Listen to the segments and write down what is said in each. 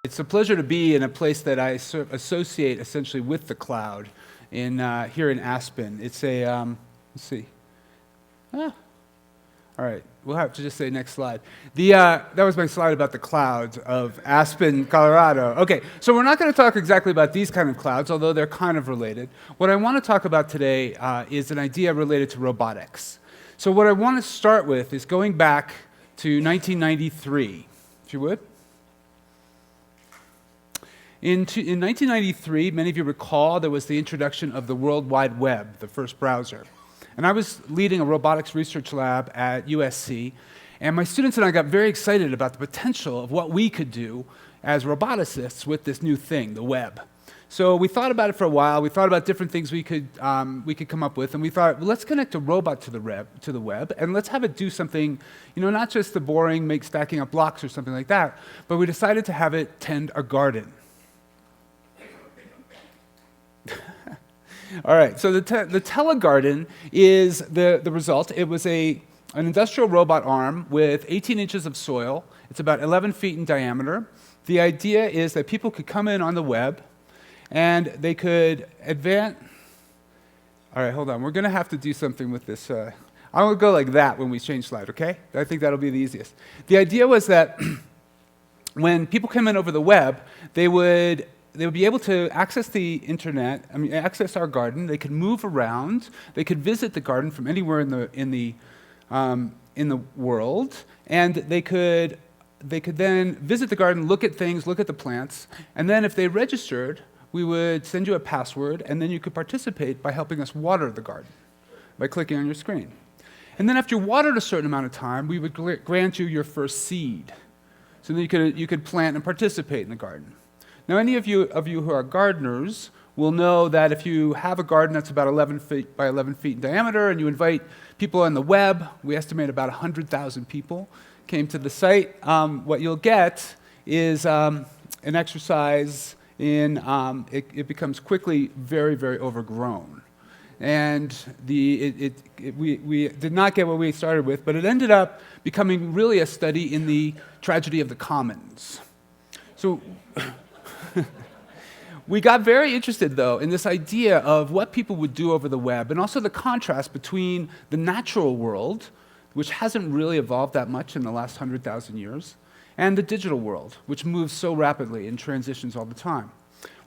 It's a pleasure to be in a place that I associate essentially with the cloud here in Aspen. It's a, let's see. All right, we'll have to just say next slide. That was my slide about the clouds of Aspen, Colorado. Okay, so we're not going to talk exactly about these kind of clouds, although they're kind of related. What I want to talk about today is an idea related to robotics. So what I want to start with is going back to 1993, if you would. In 1993, many of you recall, there was the introduction of the World Wide Web, the first browser. And I was leading a robotics research lab at USC, and my students and I got very excited about the potential of what we could do as roboticists with this new thing, the web. So we thought about it for a while. We thought about different things we could come up with, and we thought, well, let's connect a robot to the web, and let's have it do something, not just the boring, stacking up blocks or something like that, but we decided to have it tend a garden. All right, so the telegarden is the result. It was an industrial robot arm with 18 inches of soil. It's about 11 feet in diameter. The idea is that people could come in on the web, and they could advance. All right, hold on. We're going to have to do something with this. I will go like that when we change slide, okay? I think that'll be the easiest. The idea was that when people come in over the web, they would be able to access the internet, access our garden. They could move around. They could visit the garden from anywhere in the world, and they could then visit the garden, look at things, look at the plants, and then if they registered, we would send you a password, and then you could participate by helping us water the garden by clicking on your screen. And then after you watered a certain amount of time, we would grant you your first seed, so then you could plant and participate in the garden. Now, any of you who are gardeners will know that if you have a garden that's about 11 feet by 11 feet in diameter and you invite people on the web, we estimate about 100,000 people came to the site, what you'll get is an exercise in, it becomes quickly very, very overgrown. And we did not get what we started with, but it ended up becoming really a study in the tragedy of the commons. So we got very interested, though, in this idea of what people would do over the web, and also the contrast between the natural world, which hasn't really evolved that much in the last 100,000 years, and the digital world, which moves so rapidly and transitions all the time.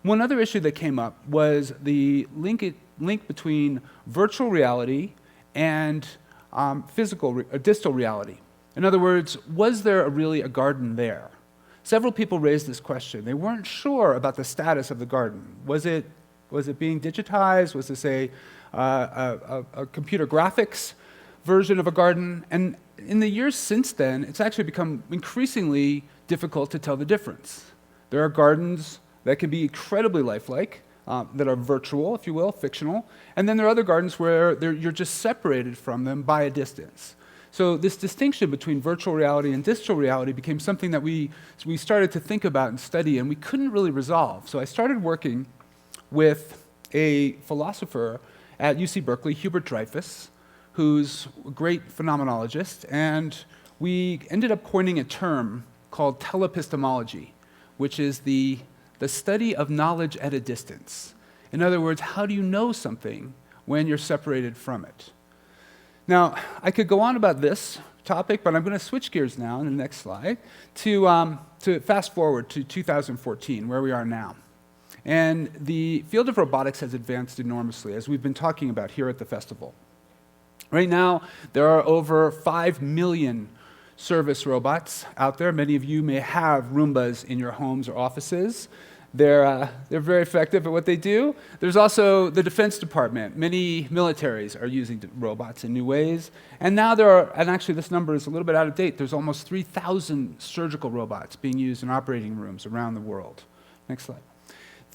One other issue that came up was the link between virtual reality and distal reality. In other words, was there really a garden there? Several people raised this question. They weren't sure about the status of the garden. Was it being digitized? Was this a computer graphics version of a garden? And in the years since then, it's actually become increasingly difficult to tell the difference. There are gardens that can be incredibly lifelike, that are virtual, if you will, fictional, and then there are other gardens where you're just separated from them by a distance. So this distinction between virtual reality and distal reality became something that we started to think about and study, and we couldn't really resolve. So I started working with a philosopher at UC Berkeley, Hubert Dreyfus, who's a great phenomenologist, and we ended up coining a term called telepistemology, which is the study of knowledge at a distance. In other words, how do you know something when you're separated from it? Now, I could go on about this topic, but I'm going to switch gears now in the next slide to fast forward to 2014, where we are now. And the field of robotics has advanced enormously, as we've been talking about here at the festival. Right now, there are over 5 million service robots out there. Many of you may have Roombas in your homes or offices. They're very effective at what they do. There's also the Defense Department. Many militaries are using robots in new ways. And now and actually this number is a little bit out of date, there's almost 3,000 surgical robots being used in operating rooms around the world. Next slide.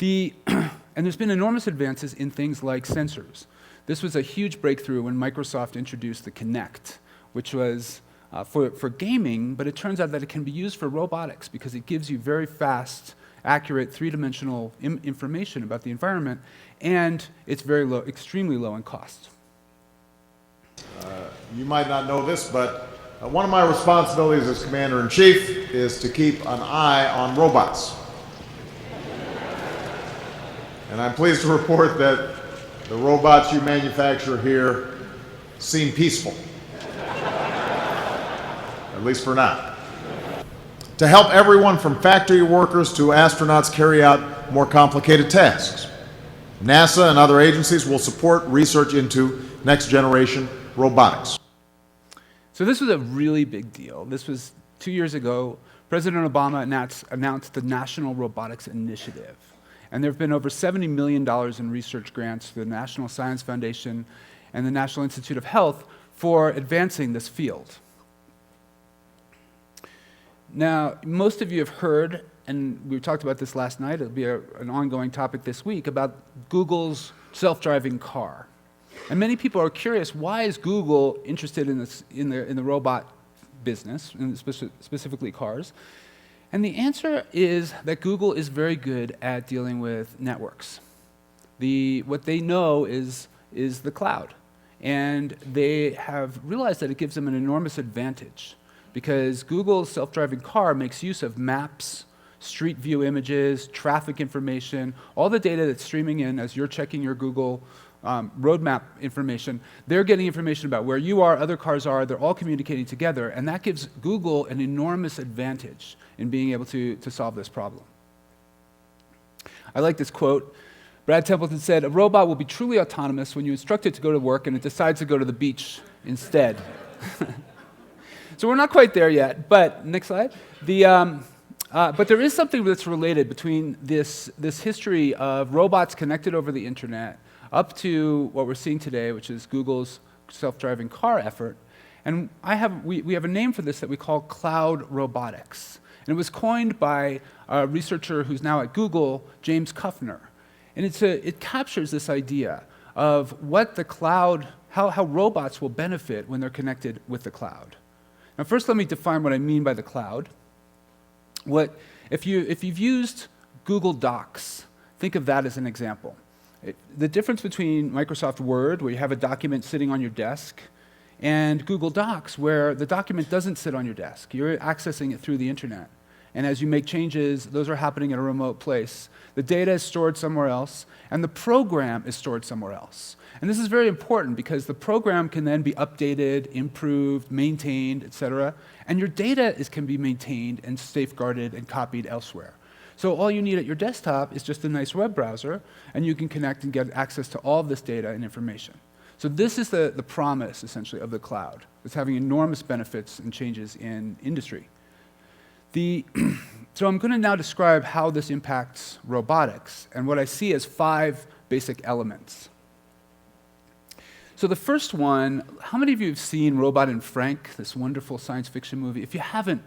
And there's been enormous advances in things like sensors. This was a huge breakthrough when Microsoft introduced the Kinect, which was for gaming, but it turns out that it can be used for robotics because it gives you very fast, accurate, three-dimensional information about the environment, and it's very low, extremely low in cost. You might not know this, but one of my responsibilities as Commander-in-Chief is to keep an eye on robots. And I'm pleased to report that the robots you manufacture here seem peaceful, at least for now. To help everyone from factory workers to astronauts carry out more complicated tasks, NASA and other agencies will support research into next-generation robotics. So this was a really big deal. This was 2 years ago. President Obama announced the National Robotics Initiative. And there have been over $70 million in research grants through the National Science Foundation and the National Institute of Health for advancing this field. Now, most of you have heard, and we talked about this last night, it'll be an ongoing topic this week, about Google's self-driving car. And many people are curious, why is Google interested in this, in the robot business, and specifically cars? And the answer is that Google is very good at dealing with networks. What they know is the cloud. And they have realized that it gives them an enormous advantage, because Google's self-driving car makes use of maps, street view images, traffic information, all the data that's streaming in as you're checking your Google roadmap information. They're getting information about where you are, other cars are, they're all communicating together, and that gives Google an enormous advantage in being able to solve this problem. I like this quote. Brad Templeton said, "A robot will be truly autonomous when you instruct it to go to work and it decides to go to the beach instead." So we're not quite there yet, but next slide. But there is something that's related between this history of robots connected over the internet up to what we're seeing today, which is Google's self-driving car effort. And we have a name for this that we call Cloud Robotics. And it was coined by a researcher who's now at Google, James Kuffner. And it captures this idea of what the cloud, how robots will benefit when they're connected with the cloud. Now, first, let me define what I mean by the cloud. If you've used Google Docs, think of that as an example. The difference between Microsoft Word, where you have a document sitting on your desk, and Google Docs, where the document doesn't sit on your desk. You're accessing it through the internet. And as you make changes, those are happening at a remote place. The data is stored somewhere else, and the program is stored somewhere else. And this is very important because the program can then be updated, improved, maintained, et cetera. And your data can be maintained and safeguarded and copied elsewhere. So all you need at your desktop is just a nice web browser, and you can connect and get access to all of this data and information. So this is the promise, essentially, of the cloud. It's having enormous benefits and changes in industry. So I'm going to now describe how this impacts robotics, and what I see as 5 basic elements. So the first one, how many of you have seen Robot and Frank, this wonderful science fiction movie? If you haven't,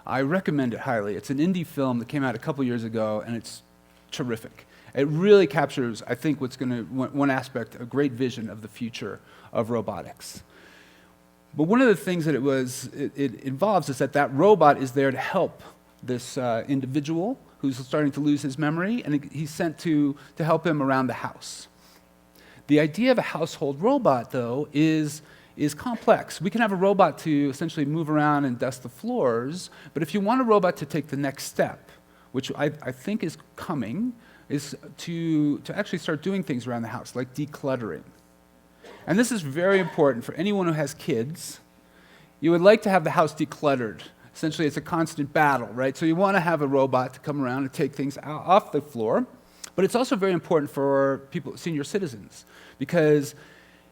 I recommend it highly. It's an indie film that came out a couple years ago, and it's terrific. It really captures, I think, one aspect, a great vision of the future of robotics. But one of the things that it involves is that robot is there to help this individual who's starting to lose his memory, and he's sent to help him around the house. The idea of a household robot, though, is complex. We can have a robot to essentially move around and dust the floors, but if you want a robot to take the next step, which I think is coming, is to actually start doing things around the house, like decluttering. And this is very important for anyone who has kids. You would like to have the house decluttered. Essentially, it's a constant battle, right? So you want to have a robot to come around and take things off the floor. But it's also very important for senior citizens, because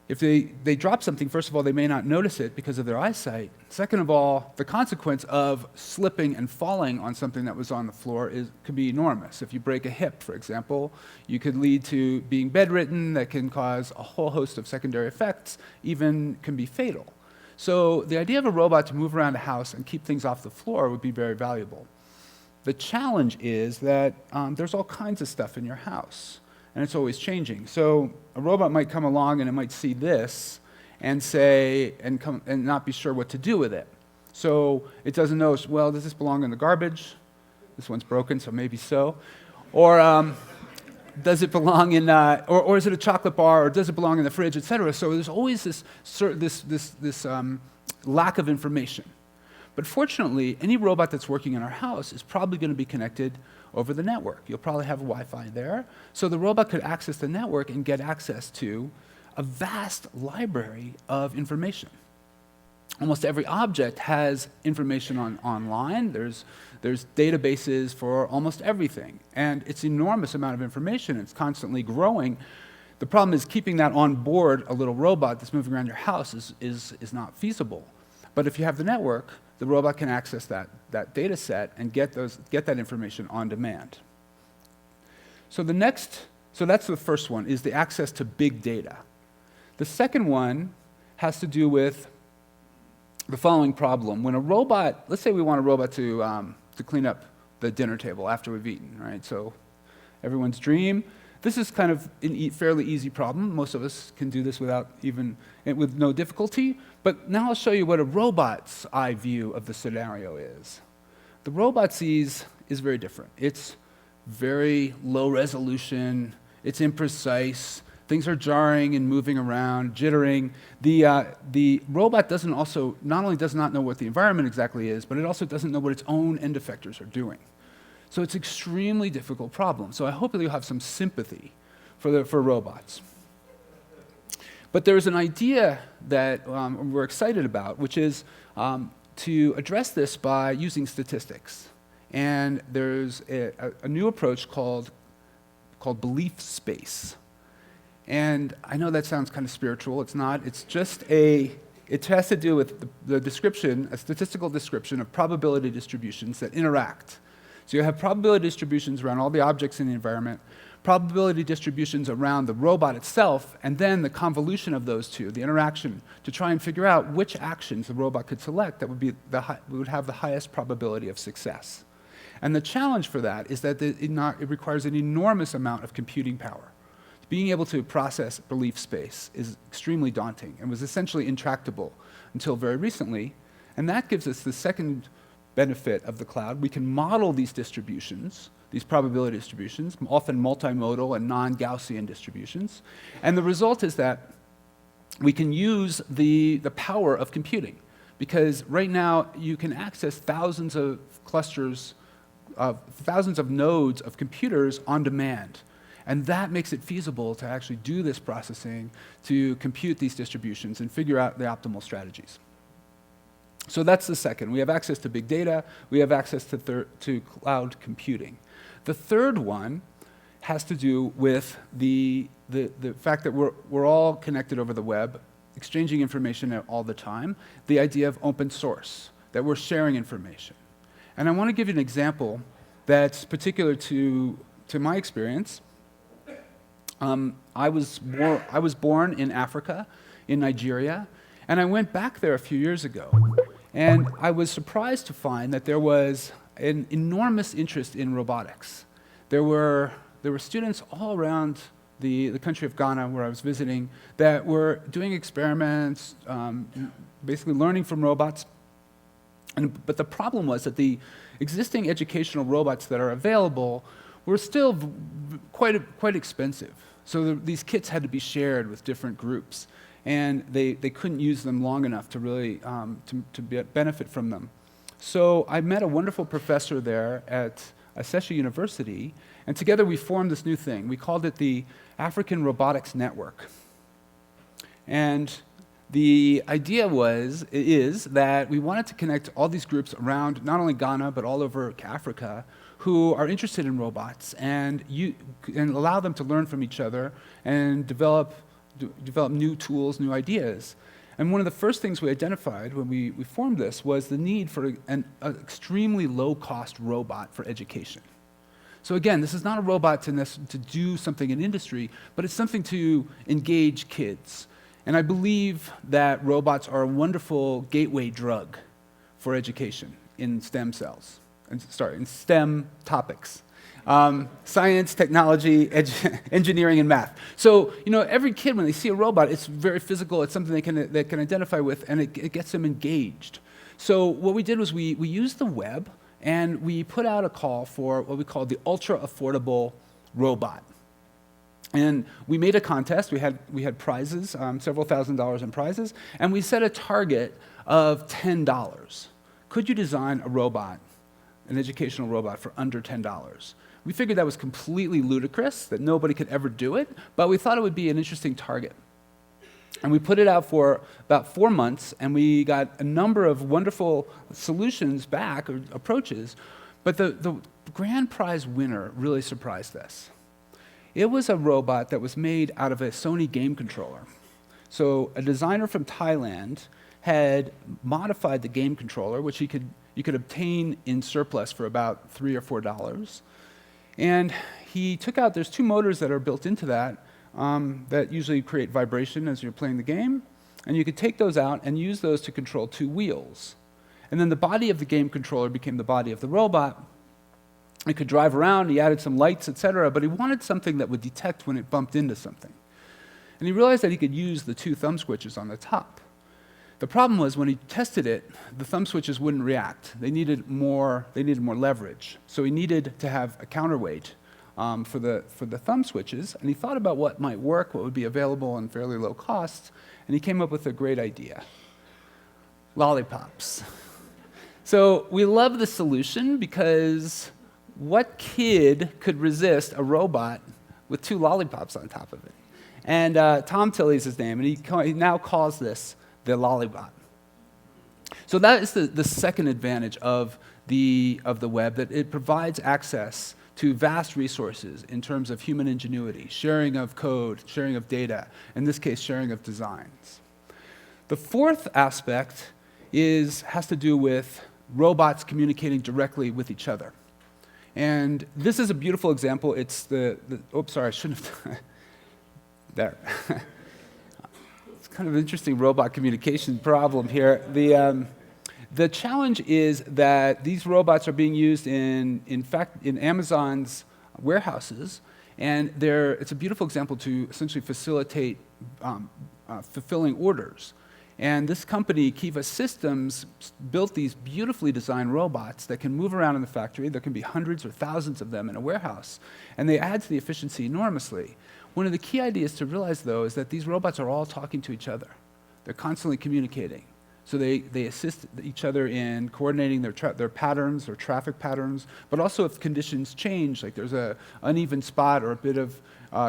if they drop something, first of all, they may not notice it because of their eyesight. Second of all, the consequence of slipping and falling on something that was on the floor could be enormous. If you break a hip, for example, you could lead to being bedridden. That can cause a whole host of secondary effects, even can be fatal. So the idea of a robot to move around a house and keep things off the floor would be very valuable. The challenge is that there's all kinds of stuff in your house, and it's always changing. So a robot might come along and it might see this and say, and not be sure what to do with it. So it doesn't know, well, does this belong in the garbage? This one's broken, so maybe so. Or does it belong in, or is it a chocolate bar, or does it belong in the fridge, et cetera. So there's always this lack of information. But fortunately, any robot that's working in our house is probably going to be connected over the network. You'll probably have Wi-Fi there. So the robot could access the network and get access to a vast library of information. Almost every object has information online. There's databases for almost everything. And it's an enormous amount of information. It's constantly growing. The problem is keeping that on board a little robot that's moving around your house is not feasible. But if you have the network, the robot can access that data set and get that information on demand. So that's the first one, is the access to big data. The second one has to do with the following problem. When a robot, let's say we want a robot to clean up the dinner table after we've eaten, right? So everyone's dream. This is kind of a fairly easy problem. Most of us can do this with no difficulty. But now I'll show you what a robot's eye view of the scenario is. The robot sees is very different. It's very low resolution. It's imprecise. Things are jarring and moving around, jittering. The robot not only does not know what the environment exactly is, but it also doesn't know what its own end effectors are doing. So it's an extremely difficult problem. So I hope that you'll have some sympathy for robots. But there's an idea that we're excited about, which is to address this by using statistics. And there's a new approach called belief space. And I know that sounds kind of spiritual. It's not. It's just it has to do with the description, a statistical description of probability distributions that interact. So you have probability distributions around all the objects in the environment, probability distributions around the robot itself, and then the convolution of those two, the interaction, to try and figure out which actions the robot could select that would have the highest probability of success. And the challenge for that is that it requires an enormous amount of computing power. Being able to process belief space is extremely daunting and was essentially intractable until very recently. And that gives us the second benefit of the cloud. We can model these distributions, these probability distributions, often multimodal and non-Gaussian distributions. And the result is that we can use the power of computing. Because right now, you can access thousands of clusters, thousands of nodes of computers on demand. And that makes it feasible to actually do this processing, to compute these distributions and figure out the optimal strategies. So that's the second. We have access to big data. We have access to cloud computing. The third one has to do with the fact that we're all connected over the web, exchanging information all the time, the idea of open source, that we're sharing information. And I want to give you an example that's particular to my experience. I was born in Africa, in Nigeria, and I went back there a few years ago. And I was surprised to find that there was an enormous interest in robotics. There were students all around the country of Ghana, where I was visiting, that were doing experiments, basically learning from robots. But the problem was that the existing educational robots that are available were still quite expensive. So these kits had to be shared with different groups, and they couldn't use them long enough to really benefit from them. So I met a wonderful professor there at Aspen University, and together we formed this new thing. We called it the African Robotics Network. And the idea is that we wanted to connect all these groups around not only Ghana, but all over Africa, who are interested in robots, and allow them to learn from each other and develop new tools, new ideas. And one of the first things we identified when we formed this was the need for an extremely low-cost robot for education. So again, this is not a robot to do something in industry, but it's something to engage kids. And I believe that robots are a wonderful gateway drug for education in STEM in STEM topics. Science, technology, engineering, and math. So, every kid, when they see a robot, it's very physical. It's something they can identify with, and it gets them engaged. So what we did was we used the web, and we put out a call for what we called the ultra-affordable robot. And we made a contest. We had prizes, several $1,000s in prizes, and we set a target of $10. could you design a robot, an educational robot, for under $10? We figured that was completely ludicrous, that nobody could ever do it, but we thought it would be an interesting target. And we put it out for about 4 months, and we got a number of wonderful solutions back, or approaches, but the grand prize winner really surprised us. It was a robot that was made out of a Sony game controller. So a designer from Thailand had modified the game controller, which you could obtain in surplus for about $3 or $4. And he took out, there's 2 motors that are built into that, that usually create vibration as you're playing the game. And you could take those out and use those to control 2 wheels. And then the body of the game controller became the body of the robot. It could drive around, he added some lights, etc., but he wanted something that would detect when it bumped into something. And he realized that he could use the 2 thumb switches on the top. The problem was when he tested it, the thumb switches wouldn't react. They needed more leverage. So he needed to have a counterweight for the thumb switches, and he thought about what might work, what would be available on fairly low cost, and he came up with a great idea: lollipops. So we love the solution because what kid could resist a robot with 2 lollipops on top of it? And Tom Tilley's his name, and he now calls this the lollibot. So that is the second advantage of the web, that it provides access to vast resources in terms of human ingenuity, sharing of code, sharing of data, in this case, sharing of designs. The fourth aspect has to do with robots communicating directly with each other. And this is a beautiful example. It's oops, sorry, I shouldn't have, there. It's kind of an interesting robot communication problem here. The challenge is that these robots are being used in Amazon's warehouses, and it's a beautiful example to essentially facilitate fulfilling orders. And this company, Kiva Systems, built these beautifully designed robots that can move around in the factory. There can be hundreds or thousands of them in a warehouse, and they add to the efficiency enormously. One of the key ideas to realize, though, is that these robots are all talking to each other. They're constantly communicating. So they assist each other in coordinating their patterns, their traffic patterns, but also if conditions change, like there's an uneven spot or a bit of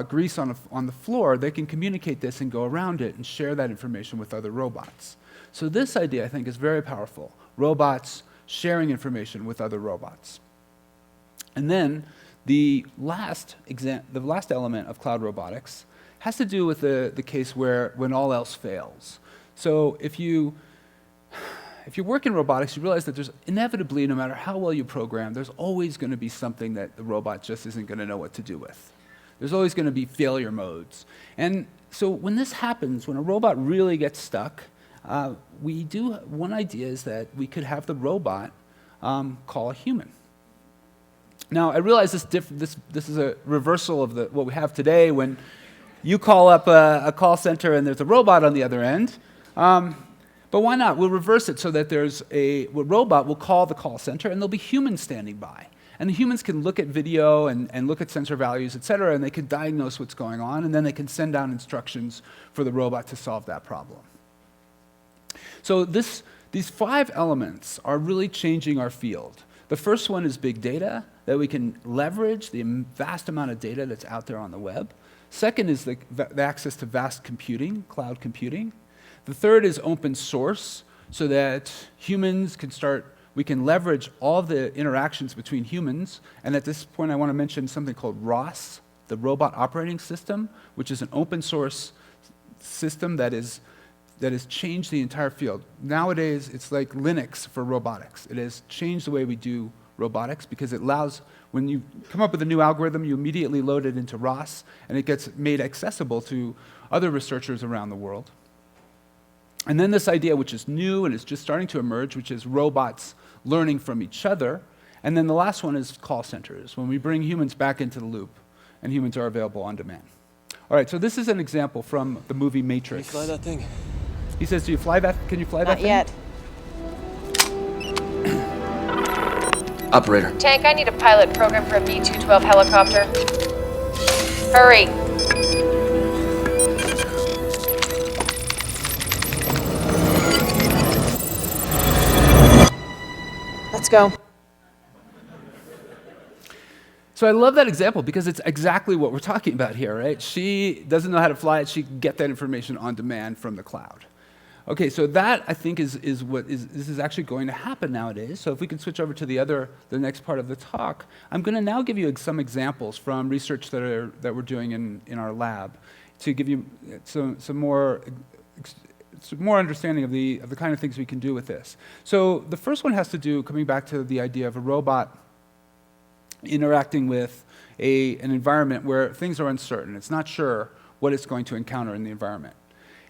grease on the floor, they can communicate this and go around it and share that information with other robots. So this idea, I think, is very powerful. Robots sharing information with other robots. And then the last element of cloud robotics has to do with the case when all else fails. So if you work in robotics, you realize that there's inevitably, no matter how well you program, there's always going to be something that the robot just isn't going to know what to do with. There's always going to be failure modes. And so when this happens, when a robot really gets stuck, one idea is that we could have the robot call a human. Now, I realize this is a reversal of what we have today when you call up a call center and there's a robot on the other end. But why not? We'll reverse it so that a robot will call the call center and there'll be humans standing by. And the humans can look at video and look at sensor values, et cetera, and they can diagnose what's going on, and then they can send down instructions for the robot to solve that problem. So these 5 elements are really changing our field. The first one is big data, that we can leverage the vast amount of data that's out there on the web. Second is the access to vast computing, cloud computing. The third is open source, so that we can leverage all the interactions between humans. And at this point, I want to mention something called ROS, the Robot Operating System, which is an open source system that has changed the entire field. Nowadays, it's like Linux for robotics. It has changed the way we do robotics because it allows, when you come up with a new algorithm, you immediately load it into ROS, and it gets made accessible to other researchers around the world. And then this idea, which is new and is just starting to emerge, which is robots learning from each other. And then the last one is call centers, when we bring humans back into the loop, and humans are available on demand. All right, so this is an example from the movie Matrix. Can you fly that thing? He says, can you fly that thing? Not yet. Operator. Tank, I need a pilot program for a B-212 helicopter. Hurry. go. So I love that example because it's exactly what we're talking about here, right? She doesn't know how to fly it. She can get that information on demand from the cloud. Okay, so that I think is this is actually going to happen nowadays. So if we can switch over to the next part of the talk, I'm going to now give you some examples from research that we're doing in our lab to give you some more understanding of the kind of things we can do with this. So the first one has to do, coming back to the idea of a robot interacting with an environment where things are uncertain. It's not sure what it's going to encounter in the environment.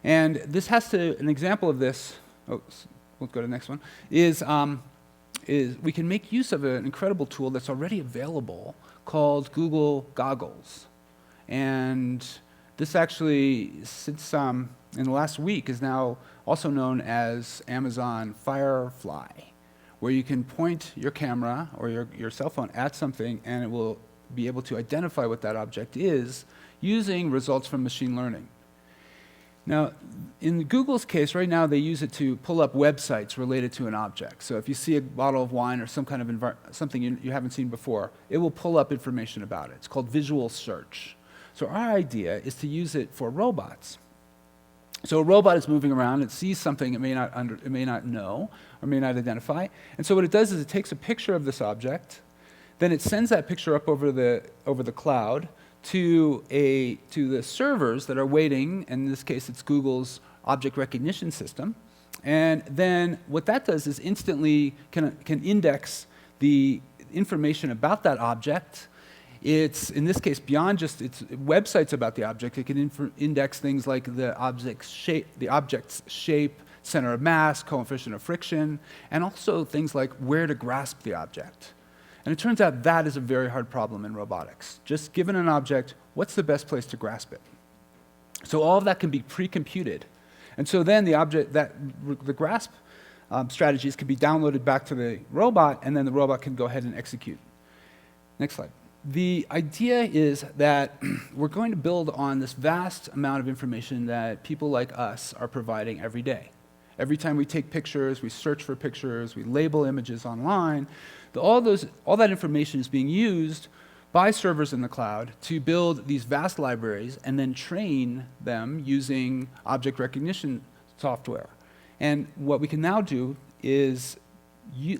And this an example of this, we'll go to the next one, is we can make use of an incredible tool that's already available called Google Goggles. And this actually, since in the last week, is now also known as Amazon Firefly, where you can point your camera or your cell phone at something and it will be able to identify what that object is using results from machine learning. Now, in Google's case, right now they use it to pull up websites related to an object. So if you see a bottle of wine or some kind of something you haven't seen before, it will pull up information about it. It's called visual search. So our idea is to use it for robots. So a robot is moving around, it sees something it may not know or may not identify, and so what it does is it takes a picture of this object, then it sends that picture up over the cloud to the servers that are waiting. In this case, it's Google's object recognition system, and then what that does is instantly can index the information about that object. It's, in this case, beyond just its websites about the object, it can index things like the object's shape, center of mass, coefficient of friction, and also things like where to grasp the object. And it turns out that is a very hard problem in robotics. Just given an object, what's the best place to grasp it? So all of that can be pre-computed. And so then the grasp strategies can be downloaded back to the robot, and then the robot can go ahead and execute. Next slide. The idea is that we're going to build on this vast amount of information that people like us are providing every day. Every time we take pictures, we search for pictures, we label images online, all that information is being used by servers in the cloud to build these vast libraries and then train them using object recognition software. And what we can now do is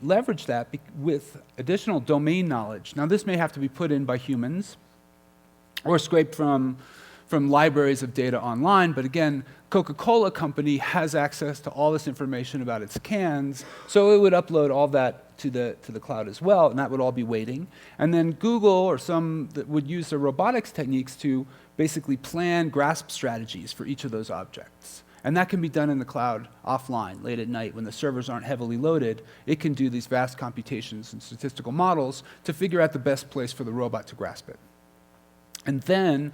leverage that with additional domain knowledge. Now, this may have to be put in by humans or scraped from libraries of data online, but again, Coca-Cola company has access to all this information about its cans, so it would upload all that to the cloud as well, and that would all be waiting. And then Google or some that would use the robotics techniques to basically plan grasp strategies for each of those objects. And that can be done in the cloud offline, late at night, when the servers aren't heavily loaded. It can do these vast computations and statistical models to figure out the best place for the robot to grasp it. And then,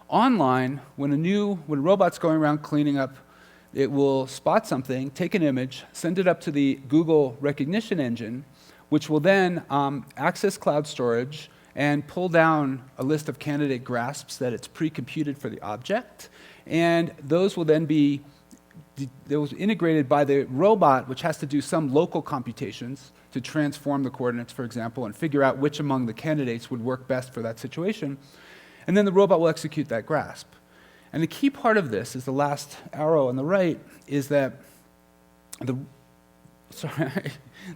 online, when a robot's going around cleaning up, it will spot something, take an image, send it up to the Google recognition engine, which will then access cloud storage and pull down a list of candidate grasps that it's pre-computed for the object. And those will then be integrated by the robot, which has to do some local computations to transform the coordinates, for example, and figure out which among the candidates would work best for that situation. And then the robot will execute that grasp. And the key part of this is the last arrow on the right, is that the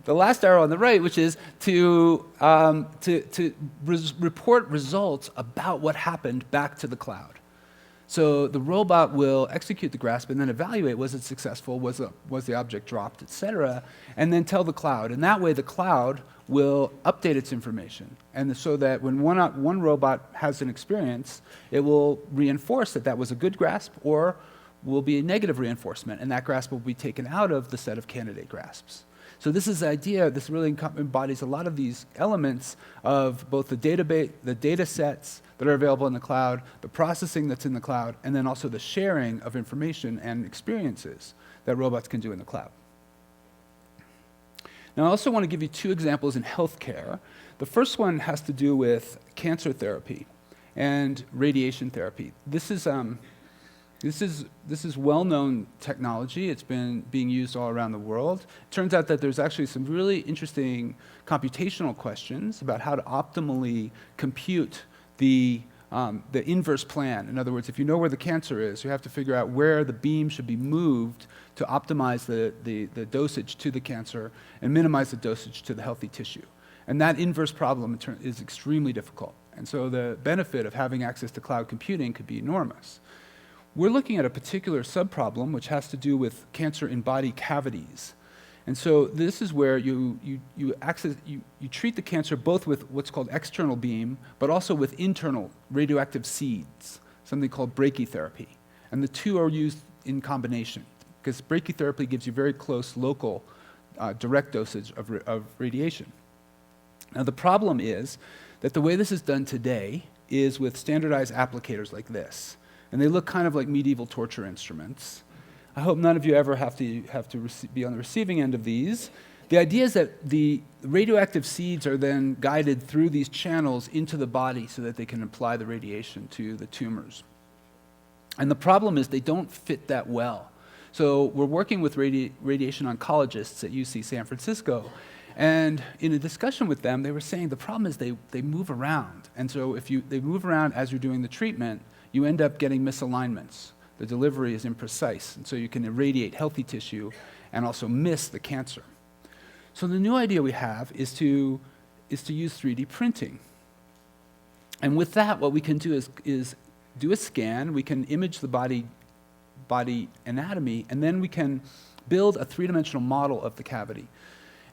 last arrow on the right, which is to report results about what happened back to the cloud. So the robot will execute the grasp and then evaluate, was it successful, was the object dropped, et cetera, and then tell the cloud. And that way the cloud will update its information. And so that when one robot has an experience, it will reinforce that was a good grasp or will be a negative reinforcement, and that grasp will be taken out of the set of candidate grasps. So this is the idea, this really embodies a lot of these elements of both the data sets that are available in the cloud, the processing that's in the cloud, and then also the sharing of information and experiences that robots can do in the cloud. Now, I also want to give you two examples in healthcare. The first one has to do with cancer therapy and radiation therapy. This is This is well-known technology. It's been being used all around the world. It turns out that there's actually some really interesting computational questions about how to optimally compute the inverse plan. In other words, if you know where the cancer is, you have to figure out where the beam should be moved to optimize the dosage to the cancer and minimize the dosage to the healthy tissue. And that inverse problem is extremely difficult. And so the benefit of having access to cloud computing could be enormous. We're looking at a particular subproblem which has to do with cancer in body cavities. And so this is where you treat the cancer both with what's called external beam, but also with internal radioactive seeds, something called brachytherapy. And the two are used in combination, because brachytherapy gives you very close local direct dosage of radiation. Now the problem is that the way this is done today is with standardized applicators like this. And they look kind of like medieval torture instruments. I hope none of you ever have to be on the receiving end of these. The idea is that the radioactive seeds are then guided through these channels into the body so that they can apply the radiation to the tumors. And the problem is they don't fit that well. So we're working with radiation oncologists at UC San Francisco. And in a discussion with them, they were saying the problem is they move around. And so if they move around as you're doing the treatment, you end up getting misalignments. The delivery is imprecise, and so you can irradiate healthy tissue and also miss the cancer. So the new idea we have is to use 3D printing. And with that, what we can do is do a scan, we can image the body anatomy, and then we can build a three-dimensional model of the cavity.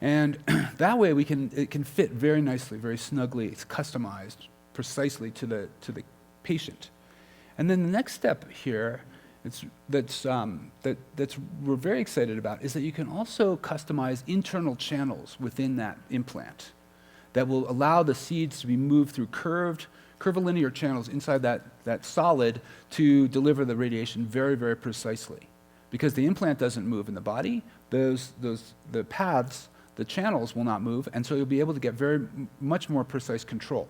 And that way it can fit very nicely, very snugly. It's customized precisely to the patient. And then the next step here that's we're very excited about is that you can also customize internal channels within that implant that will allow the seeds to be moved through curvilinear channels inside that solid to deliver the radiation very, very precisely. Because the implant doesn't move in the body, the paths, the channels will not move, and so you'll be able to get much more precise control.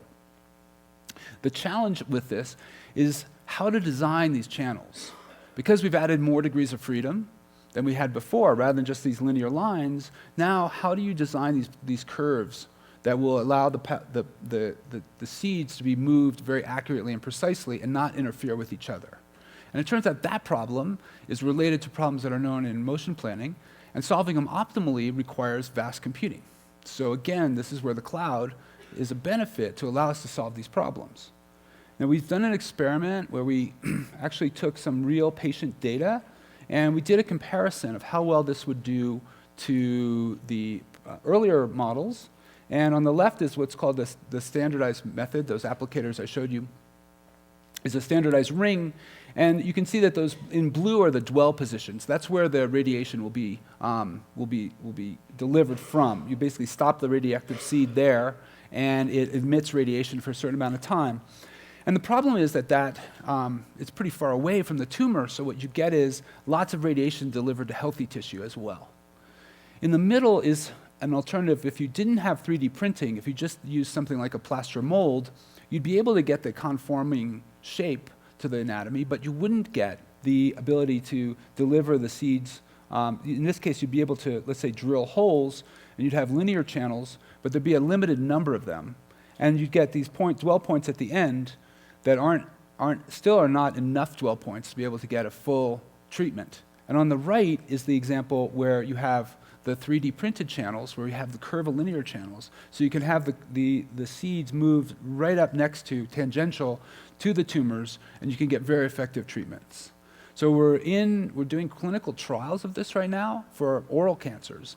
The challenge with this is how to design these channels. Because we've added more degrees of freedom than we had before, rather than just these linear lines, now how do you design these curves that will allow the seeds to be moved very accurately and precisely and not interfere with each other? And it turns out that problem is related to problems that are known in motion planning, and solving them optimally requires vast computing. So again, this is where the cloud is a benefit to allow us to solve these problems. Now, we've done an experiment where we actually took some real patient data, and we did a comparison of how well this would do to the earlier models. And on the left is what's called the standardized method. Those applicators I showed you is a standardized ring. And you can see that those in blue are the dwell positions. That's where the radiation will be delivered from. You basically stop the radioactive seed there, and it emits radiation for a certain amount of time. And the problem is that it's pretty far away from the tumor, so what you get is lots of radiation delivered to healthy tissue as well. In the middle is an alternative. If you didn't have 3D printing, if you just used something like a plaster mold, you'd be able to get the conforming shape to the anatomy, but you wouldn't get the ability to deliver the seeds. In this case, you'd be able to, let's say, drill holes, and you'd have linear channels, but there'd be a limited number of them. And you'd get these dwell points at the end that still are not enough dwell points to be able to get a full treatment. And on the right is the example where you have the 3D printed channels, where you have the curvilinear channels, so you can have the seeds moved right up next to, tangential to the tumors, and you can get very effective treatments. So we're doing clinical trials of this right now for oral cancers,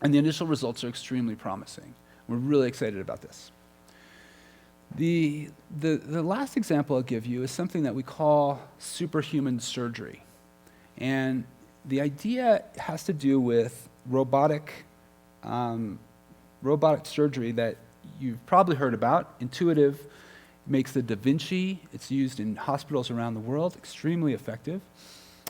and the initial results are extremely promising. We're really excited about this. The last example I'll give you is something that we call superhuman surgery. And the idea has to do with robotic surgery that you've probably heard about. Intuitive, makes the Da Vinci. It's used in hospitals around the world, extremely effective.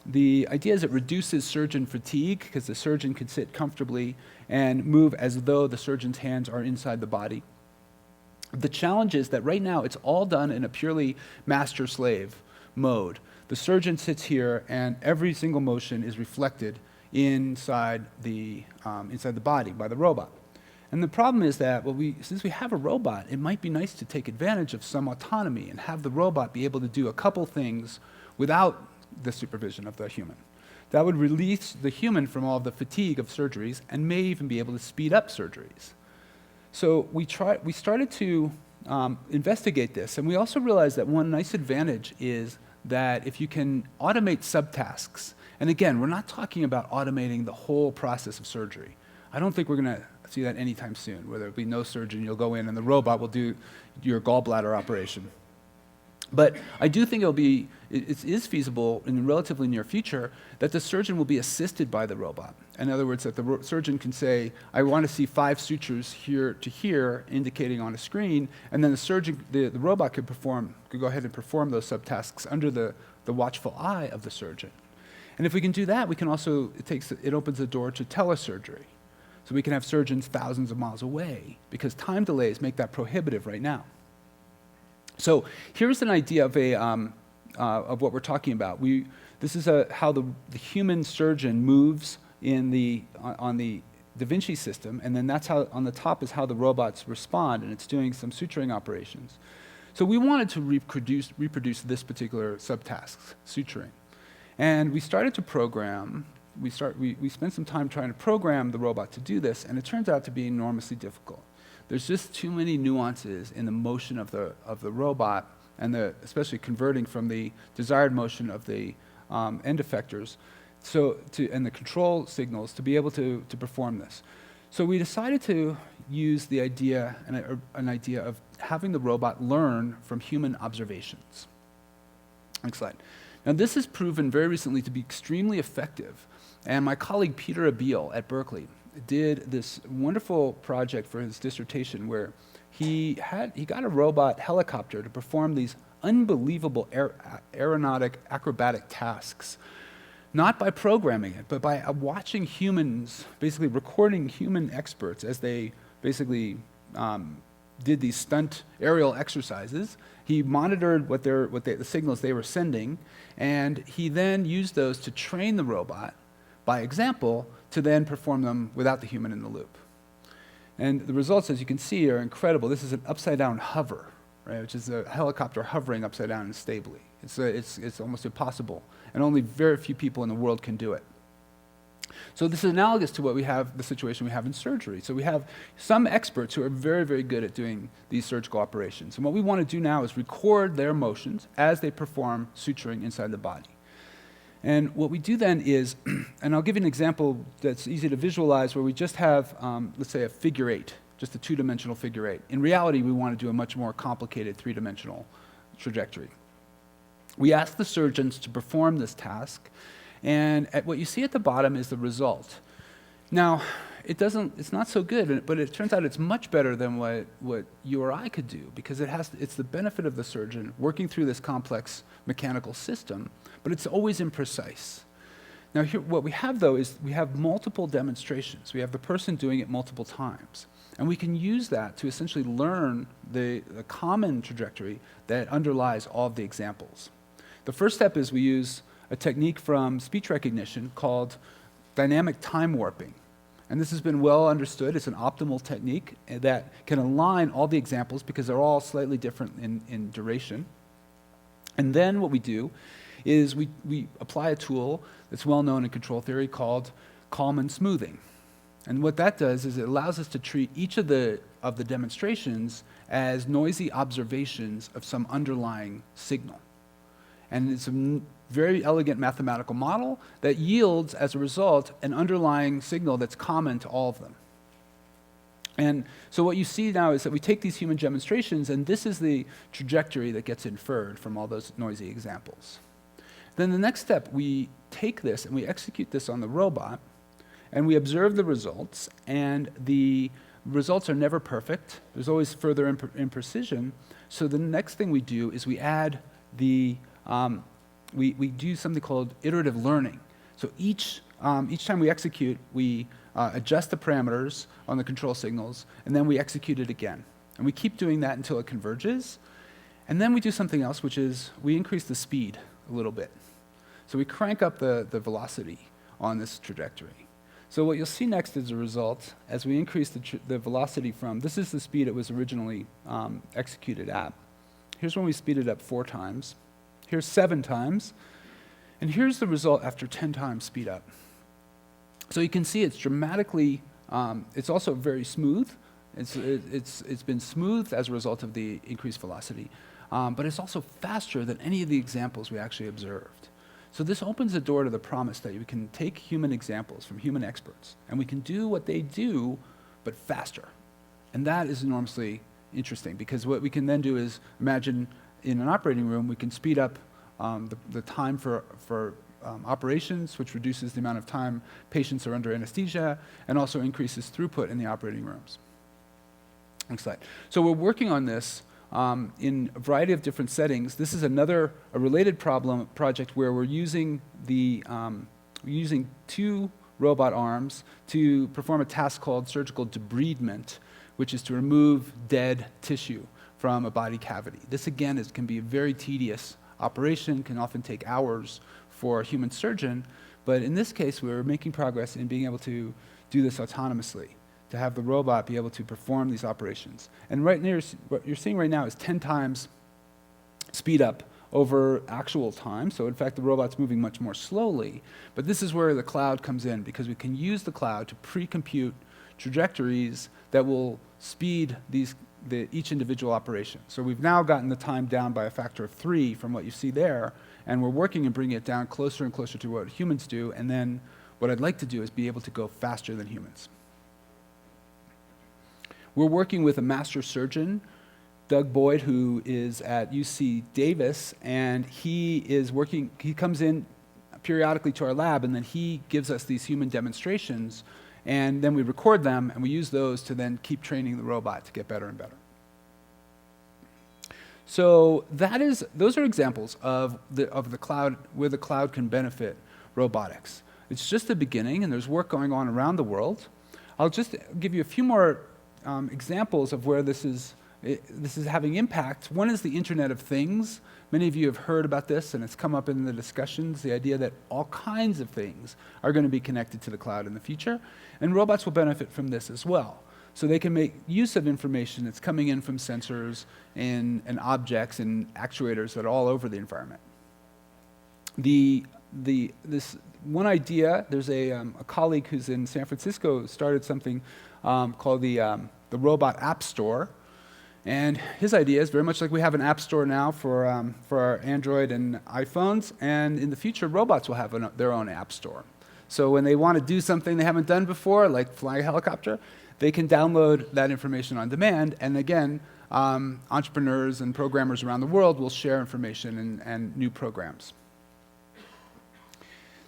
The idea is it reduces surgeon fatigue because the surgeon can sit comfortably and move as though the surgeon's hands are inside the body. The challenge is that right now it's all done in a purely master-slave mode. The surgeon sits here, and every single motion is reflected inside the body by the robot. And the problem is that, since we have a robot, it might be nice to take advantage of some autonomy and have the robot be able to do a couple things without the supervision of the human. That would release the human from all the fatigue of surgeries and may even be able to speed up surgeries. So we started to investigate this, and we also realized that one nice advantage is that if you can automate subtasks, and again, we're not talking about automating the whole process of surgery. I don't think we're going to see that anytime soon, where there'll be no surgeon, you'll go in and the robot will do your gallbladder operation. But I do think it is feasible in the relatively near future that the surgeon will be assisted by the robot. In other words, that the surgeon can say, I want to see 5 sutures here to here, indicating on a screen, and then the robot could go ahead and perform those subtasks under the watchful eye of the surgeon. And if we can do that, we can also, it opens the door to telesurgery. So we can have surgeons thousands of miles away, because time delays make that prohibitive right now. So here's an idea of what we're talking about. This is how the human surgeon moves on the Da Vinci system, and then that's how, on the top is how the robots respond, and it's doing some suturing operations. So we wanted to reproduce this particular subtask, suturing. And we started to program, we spent some time trying to program the robot to do this, and it turns out to be enormously difficult. There's just too many nuances in the motion of the robot, and especially converting from the desired motion of the end effectors and the control signals to be able to perform this. So we decided to use the idea, an idea of having the robot learn from human observations. Next slide. Now this has proven very recently to be extremely effective, and my colleague Peter Abiel at Berkeley did this wonderful project for his dissertation where he got a robot helicopter to perform these unbelievable aeronautic acrobatic tasks, not by programming it, but by watching humans, basically recording human experts as they basically did these stunt aerial exercises. He monitored the signals they were sending, and he then used those to train the robot by example to then perform them without the human in the loop. And the results, as you can see, are incredible. This is an upside-down hover, right, which is a helicopter hovering upside down and stably. It's almost impossible, and only very few people in the world can do it. So this is analogous to the situation we have in surgery. So we have some experts who are very, very good at doing these surgical operations. And what we want to do now is record their motions as they perform suturing inside the body. And what we do then is, and I'll give you an example that's easy to visualize, where we just have, let's say, a figure 8, just a 2-dimensional figure 8. In reality, we want to do a much more complicated 3-dimensional trajectory. We ask the surgeons to perform this task, and what you see at the bottom is the result. Now, it's not so good, but it turns out it's much better than what you or I could do, because it's the benefit of the surgeon working through this complex mechanical system, but it's always imprecise. Now here, what we have though is we have multiple demonstrations. We have the person doing it multiple times, and we can use that to essentially learn the common trajectory that underlies all of the examples. The first step is we use a technique from speech recognition called dynamic time warping. And this has been well understood. It's an optimal technique that can align all the examples because they're all slightly different in duration. And then what we do is we apply a tool that's well known in control theory called Kalman smoothing. And what that does is it allows us to treat each of the demonstrations as noisy observations of some underlying signal. And it's a very elegant mathematical model that yields, as a result, an underlying signal that's common to all of them. And so what you see now is that we take these human demonstrations, and this is the trajectory that gets inferred from all those noisy examples. Then the next step, we take this and we execute this on the robot, and we observe the results, and the results are never perfect. There's always further imprecision. So the next thing we do is we add we do something called iterative learning. So each time we execute, we adjust the parameters on the control signals, and then we execute it again. And we keep doing that until it converges. And then we do something else, which is we increase the speed a little bit. So we crank up the velocity on this trajectory. So what you'll see next as a result, as we increase the velocity from, this is the speed it was originally executed at. Here's when we speed it up 4 times. Here's 7 times. And here's the result after 10 times speed up. So you can see it's dramatically, it's also very smooth. It's been smooth as a result of the increased velocity. But it's also faster than any of the examples we actually observed. So this opens the door to the promise that we can take human examples from human experts, and we can do what they do, but faster. And that is enormously interesting, because what we can then do is imagine in an operating room, we can speed up the time for operations, which reduces the amount of time patients are under anesthesia, and also increases throughput in the operating rooms. Next slide. So we're working on this in a variety of different settings. This is a related project where we're using using 2 robot arms to perform a task called surgical debridement, which is to remove dead tissue from a body cavity. This again can be a very tedious operation, can often take hours for a human surgeon, but in this case we're making progress in being able to do this autonomously, to have the robot be able to perform these operations. And right near, what you're seeing right now is 10 times speed up over actual time. So in fact, the robot's moving much more slowly. But this is where the cloud comes in, because we can use the cloud to pre-compute trajectories that will speed each individual operation. So we've now gotten the time down by a factor of 3 from what you see there, and we're working and bringing it down closer and closer to what humans do. And then what I'd like to do is be able to go faster than humans. We're working with a master surgeon, Doug Boyd, who is at UC Davis, and he comes in periodically to our lab, and then he gives us these human demonstrations, and then we record them, and we use those to then keep training the robot to get better and better. So those are examples of the cloud, where the cloud can benefit robotics. It's just the beginning, and there's work going on around the world. I'll just give you a few more examples of where this is having impact. One is the Internet of Things. Many of you have heard about this, and it's come up in the discussions, the idea that all kinds of things are going to be connected to the cloud in the future, and robots will benefit from this as well. So they can make use of information that's coming in from sensors and objects and actuators that are all over the environment. This one idea, there's a colleague who's in San Francisco started something called the Robot App Store. And his idea is very much like we have an app store now for our Android and iPhones, and in the future, robots will have their own app store. So when they want to do something they haven't done before, like fly a helicopter, they can download that information on demand, and again, entrepreneurs and programmers around the world will share information and new programs.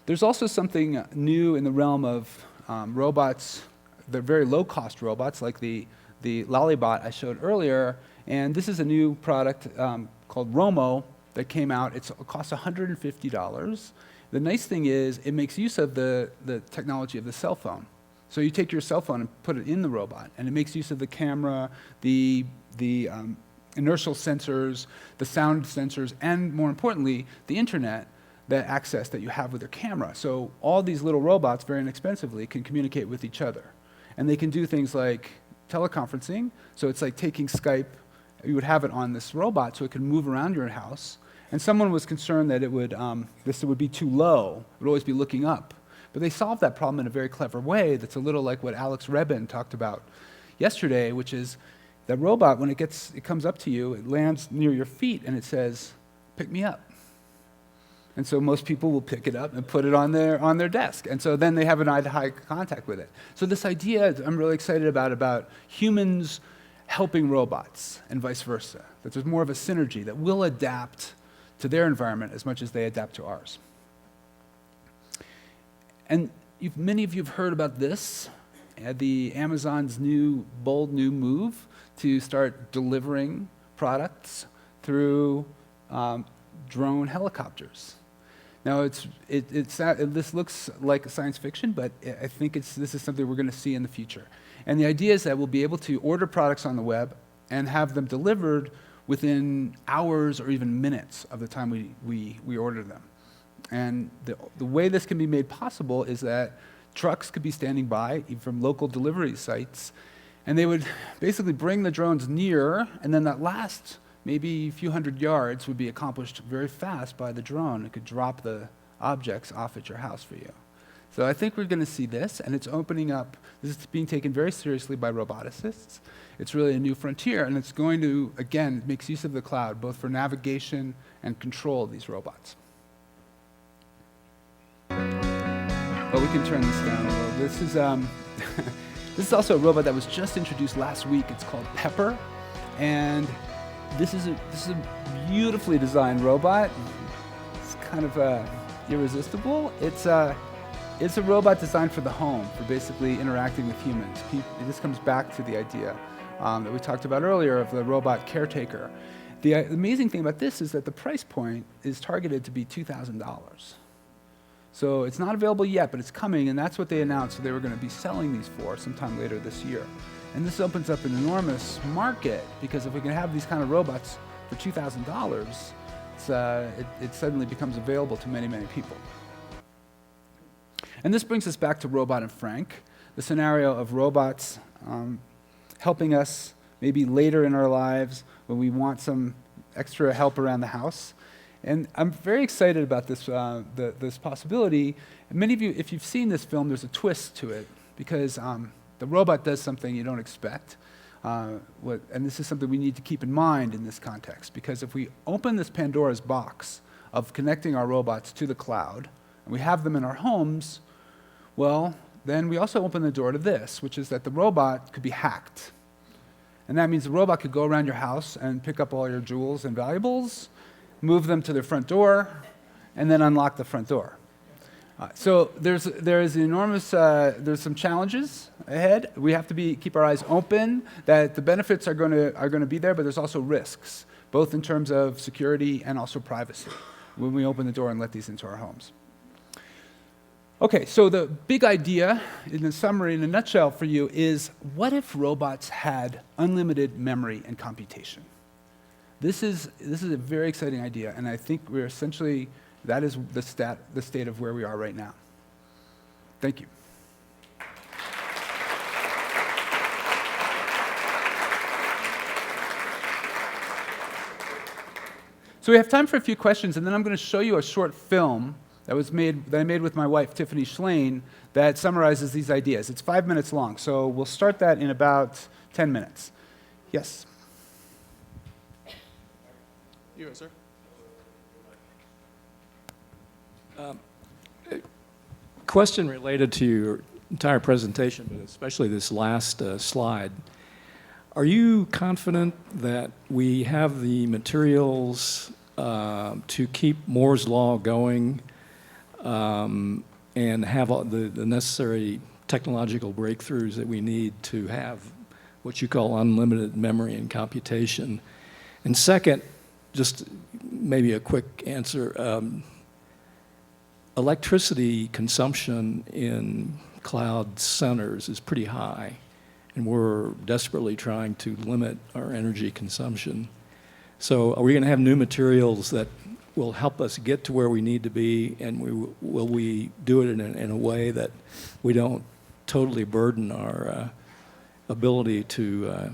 There's also something new in the realm of robots. They're very low-cost robots, like the Lollibot I showed earlier, and this is a new product called Romo that came out. It costs $150. The nice thing is it makes use of the technology of the cell phone. So you take your cell phone and put it in the robot, and it makes use of the camera, the inertial sensors, the sound sensors, and more importantly, the internet, that access that you have with your camera. So all these little robots, very inexpensively, can communicate with each other. And they can do things like teleconferencing. So it's like taking Skype. You would have it on this robot so it can move around your house. And someone was concerned that this would be too low. It would always be looking up. But they solved that problem in a very clever way that's a little like what Alex Rebin talked about yesterday, which is that robot, when it comes up to you, it lands near your feet and it says, "Pick me up." And so most people will pick it up and put it on their desk. And so then they have an eye-to-eye contact with it. So this idea I'm really excited about humans helping robots and vice versa, that there's more of a synergy that will adapt to their environment as much as they adapt to ours. And many of you have heard about this, the Amazon's bold new move to start delivering products through drone helicopters. Now, this looks like science fiction, but I think this is something we're going to see in the future. And the idea is that we'll be able to order products on the web and have them delivered within hours or even minutes of the time we order them. And the way this can be made possible is that trucks could be standing by, even from local delivery sites, and they would basically bring the drones near, and then that last maybe a few hundred yards would be accomplished very fast by the drone. It could drop the objects off at your house for you. So I think we're going to see this, and it's opening up. This is being taken very seriously by roboticists. It's really a new frontier, and it's going to, again, it makes use of the cloud, both for navigation and control of these robots. But we can turn this down a little. This is this is also a robot that was just introduced last week. It's called Pepper, and this is a beautifully designed robot. It's kind of irresistible. It's a robot designed for the home, for basically interacting with humans. This comes back to the idea that we talked about earlier of the robot caretaker. The amazing thing about this is that the price point is targeted to be $2,000. So it's not available yet, but it's coming, and that's what they announced they were going to be selling these for sometime later this year. And this opens up an enormous market, because if we can have these kind of robots for $2,000, it suddenly becomes available to many, many people. And this brings us back to Robot and Frank, the scenario of robots helping us maybe later in our lives when we want some extra help around the house. And I'm very excited about this, this possibility. And many of you, if you've seen this film, there's a twist to it, because the robot does something you don't expect. And this is something we need to keep in mind in this context, because if we open this Pandora's box of connecting our robots to the cloud, and we have them in our homes, well, then we also open the door to this, which is that the robot could be hacked. And that means the robot could go around your house and pick up all your jewels and valuables, move them to their front door, and then unlock the front door. So there's some challenges ahead. We have to keep our eyes open that the benefits are going to be there, but there's also risks, both in terms of security and also privacy, when we open the door and let these into our homes. Okay, so the big idea, in a summary, in a nutshell for you, is what if robots had unlimited memory and computation? This is a very exciting idea, and I think we're essentially, that is the state of where we are right now. Thank you. So we have time for a few questions, and then I'm going to show you a short film that I made with my wife, Tiffany Schlane, that summarizes these ideas. It's 5 minutes long, so we'll start that in about 10 minutes. Yes? You, sir. Question related to your entire presentation, but especially this last slide. Are you confident that we have the materials to keep Moore's Law going and have all the necessary technological breakthroughs that we need to have what you call unlimited memory and computation? And second, just maybe a quick answer, electricity consumption in cloud centers is pretty high, and we're desperately trying to limit our energy consumption. So are we going to have new materials that will help us get to where we need to be, and will we do it in a way that we don't totally burden our ability to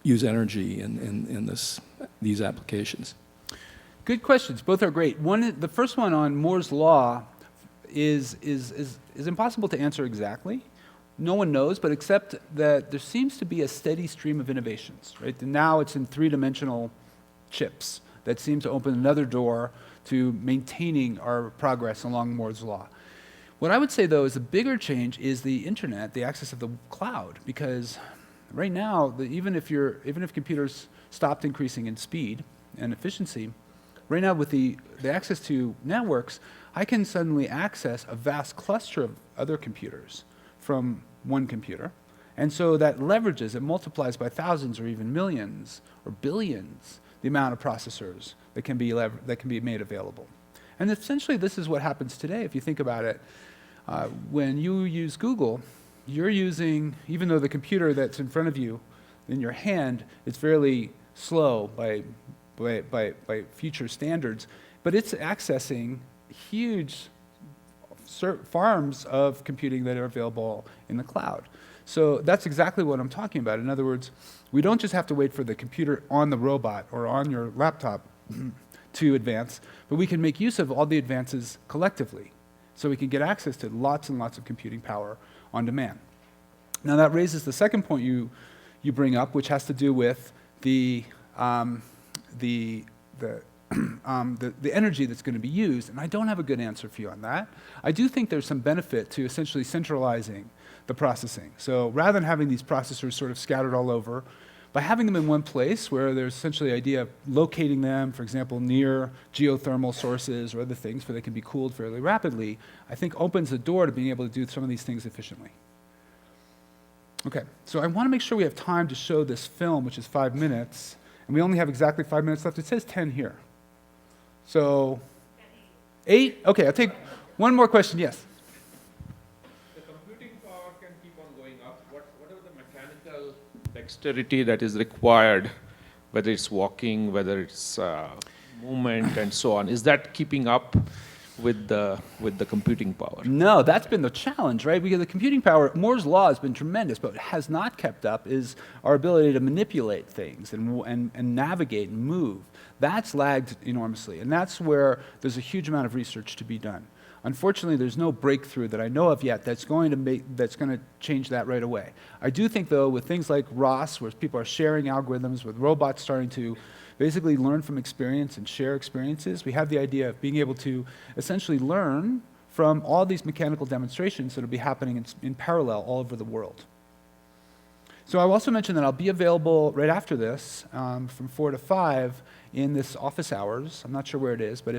use energy in these applications? Good questions. Both are great. The first one on Moore's Law is impossible to answer exactly. No one knows, but except that there seems to be a steady stream of innovations, right? And now it's in three-dimensional chips that seem to open another door to maintaining our progress along Moore's Law. What I would say, though, is the bigger change is the internet, the access of the cloud, because right now, even if computers stopped increasing in speed and efficiency, right now with the access to networks, I can suddenly access a vast cluster of other computers from one computer. And so that leverages, it multiplies by thousands or even millions or billions the amount of processors that can be made available. And essentially this is what happens today if you think about it. When you use Google, you're using, even though the computer that's in front of you in your hand is fairly slow by future standards, but it's accessing huge farms of computing that are available in the cloud. So that's exactly what I'm talking about. In other words, we don't just have to wait for the computer on the robot or on your laptop to advance, but we can make use of all the advances collectively. So we can get access to lots and lots of computing power on demand. Now that raises the second point you bring up, which has to do with the energy that's going to be used, and I don't have a good answer for you on that. I do think there's some benefit to essentially centralizing the processing. So rather than having these processors sort of scattered all over, by having them in one place where there's essentially the idea of locating them, for example, near geothermal sources or other things where they can be cooled fairly rapidly, I think opens the door to being able to do some of these things efficiently. Okay, so I want to make sure we have time to show this film, which is 5 minutes, and we only have exactly 5 minutes left. It says 10 here. So, 8? Okay, I'll take one more question, yes? The computing power can keep on going up. Whatever the mechanical dexterity that is required, whether it's walking, whether it's movement and so on, is that keeping up with the computing power? No, that's been the challenge, right? Because the computing power, Moore's law has been tremendous, but what has not kept up is our ability to manipulate things and navigate and move. That's lagged enormously, and that's where there's a huge amount of research to be done. Unfortunately, there's no breakthrough that I know of yet that's going to change that right away. I do think, though, with things like ROS, where people are sharing algorithms, with robots starting to basically learn from experience and share experiences, we have the idea of being able to essentially learn from all these mechanical demonstrations that will be happening in parallel all over the world. So I'll also mention that I'll be available right after this from 4 to 5 in this office hours. I'm not sure where it is, but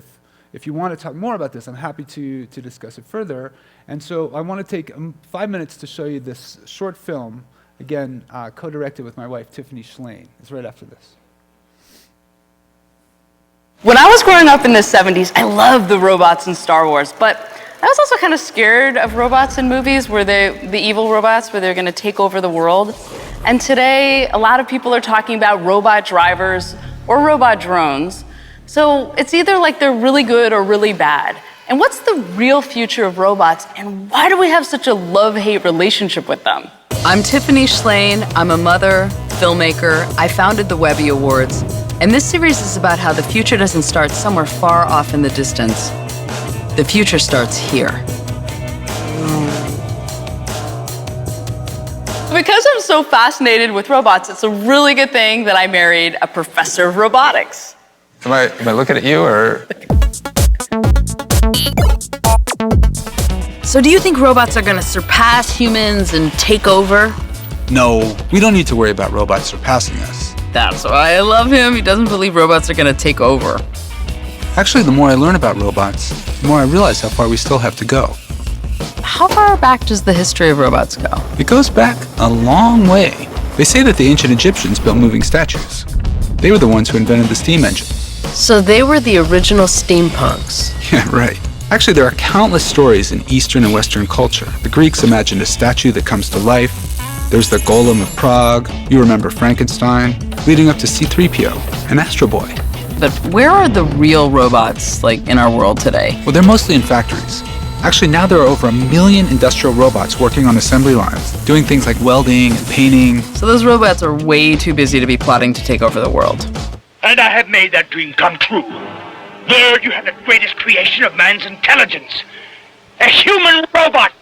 if you want to talk more about this, I'm happy to discuss it further. And so I want to take 5 minutes to show you this short film, again, co-directed with my wife, Tiffany Schlane. It's right after this. When I was growing up in the 70s, I loved the robots in Star Wars, but I was also kind of scared of robots in movies, where the evil robots, where they're going to take over the world. And today, a lot of people are talking about robot drivers or robot drones. So it's either like they're really good or really bad. And what's the real future of robots, and why do we have such a love-hate relationship with them? I'm Tiffany Schlane. I'm a mother, filmmaker. I founded the Webby Awards. And this series is about how the future doesn't start somewhere far off in the distance. The future starts here. Because I'm so fascinated with robots, it's a really good thing that I married a professor of robotics. Am I looking at you, or? So do you think robots are going to surpass humans and take over? No, we don't need to worry about robots surpassing us. That's why I love him. He doesn't believe robots are going to take over. Actually, the more I learn about robots, the more I realize how far we still have to go. How far back does the history of robots go? It goes back a long way. They say that the ancient Egyptians built moving statues. They were the ones who invented the steam engine. So they were the original steampunks. Yeah, right. Actually, there are countless stories in Eastern and Western culture. The Greeks imagined a statue that comes to life. There's the Golem of Prague. You remember Frankenstein, leading up to C-3PO and Astro Boy. But where are the real robots, like, in our world today? Well, they're mostly in factories. Actually, now there are over 1 million industrial robots working on assembly lines, doing things like welding and painting. So those robots are way too busy to be plotting to take over the world. And I have made that dream come true. There you have the greatest creation of man's intelligence. A human robot.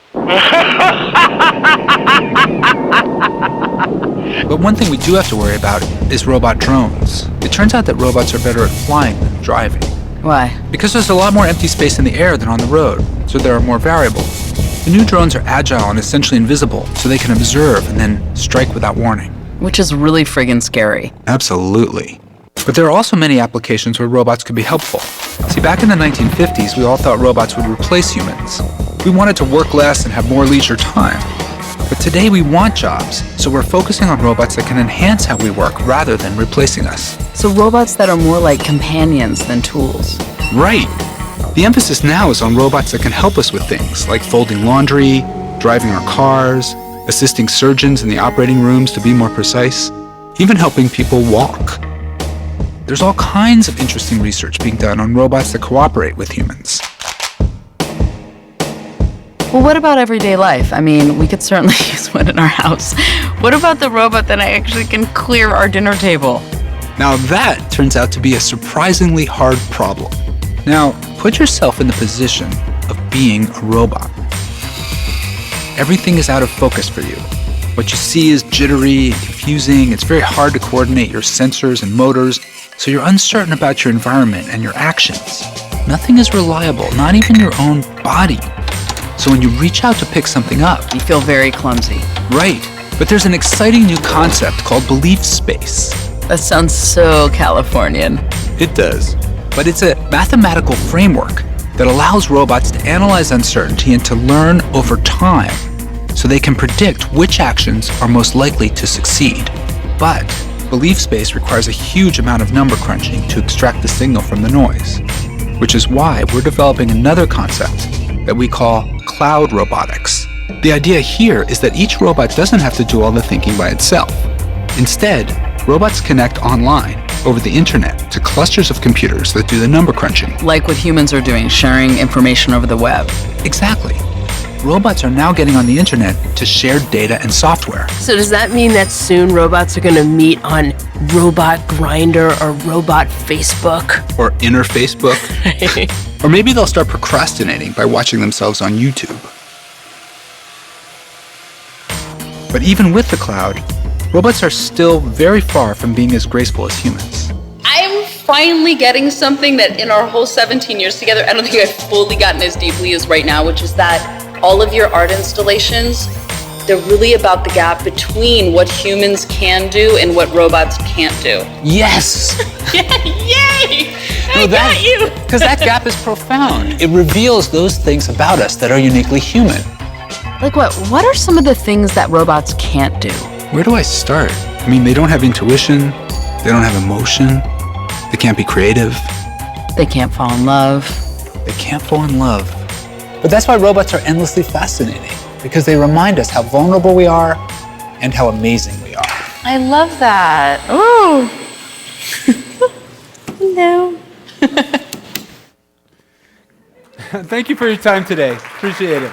But one thing we do have to worry about is robot drones. It turns out that robots are better at flying than driving. Why? Because there's a lot more empty space in the air than on the road, so there are more variables. The new drones are agile and essentially invisible, so they can observe and then strike without warning. Which is really friggin' scary. Absolutely. But there are also many applications where robots could be helpful. See, back in the 1950s, we all thought robots would replace humans. We wanted to work less and have more leisure time. But today we want jobs, so we're focusing on robots that can enhance how we work rather than replacing us. So robots that are more like companions than tools. Right. The emphasis now is on robots that can help us with things like folding laundry, driving our cars, assisting surgeons in the operating rooms to be more precise, even helping people walk. There's all kinds of interesting research being done on robots that cooperate with humans. Well, what about everyday life? I mean, we could certainly use one in our house. What about the robot that actually can clear our dinner table? Now that turns out to be a surprisingly hard problem. Now, put yourself in the position of being a robot. Everything is out of focus for you. What you see is jittery and confusing. It's very hard to coordinate your sensors and motors, so you're uncertain about your environment and your actions. Nothing is reliable, not even your own body. So when you reach out to pick something up, You feel very clumsy. right, but there's an exciting new concept called belief space. That sounds so Californian. It does. But it's a mathematical framework that allows robots to analyze uncertainty and to learn over time so they can predict which actions are most likely to succeed. But belief space requires a huge amount of number crunching to extract the signal from the noise, which is why we're developing another concept that we call Cloud Robotics. The idea here is that each robot doesn't have to do all the thinking by itself. Instead, robots connect online over the internet to clusters of computers that do the number crunching. Like what humans are doing, sharing information over the web. Exactly. Robots are now getting on the internet to share data and software. So does that mean that soon robots are going to meet on Robot Grinder or Robot Facebook? Or inner Facebook. Or maybe they'll start procrastinating by watching themselves on YouTube. But even with the cloud, robots are still very far from being as graceful as humans. I'm finally getting something that in our whole 17 years together, I don't think I've fully gotten as deeply as right now, which is that all of your art installations, they're really about the gap between what humans can do and what robots can't do. Yes! Yay! I got you! Because that gap is profound. It reveals those things about us that are uniquely human. Like what? What are some of the things that robots can't do? Where do I start? I mean, they don't have intuition, they don't have emotion, they can't be creative, They can't fall in love. they can't fall in love. But that's why robots are endlessly fascinating, because they remind us how vulnerable we are and how amazing we are. I love that. Ooh. No. Thank you for your time today. Appreciate it.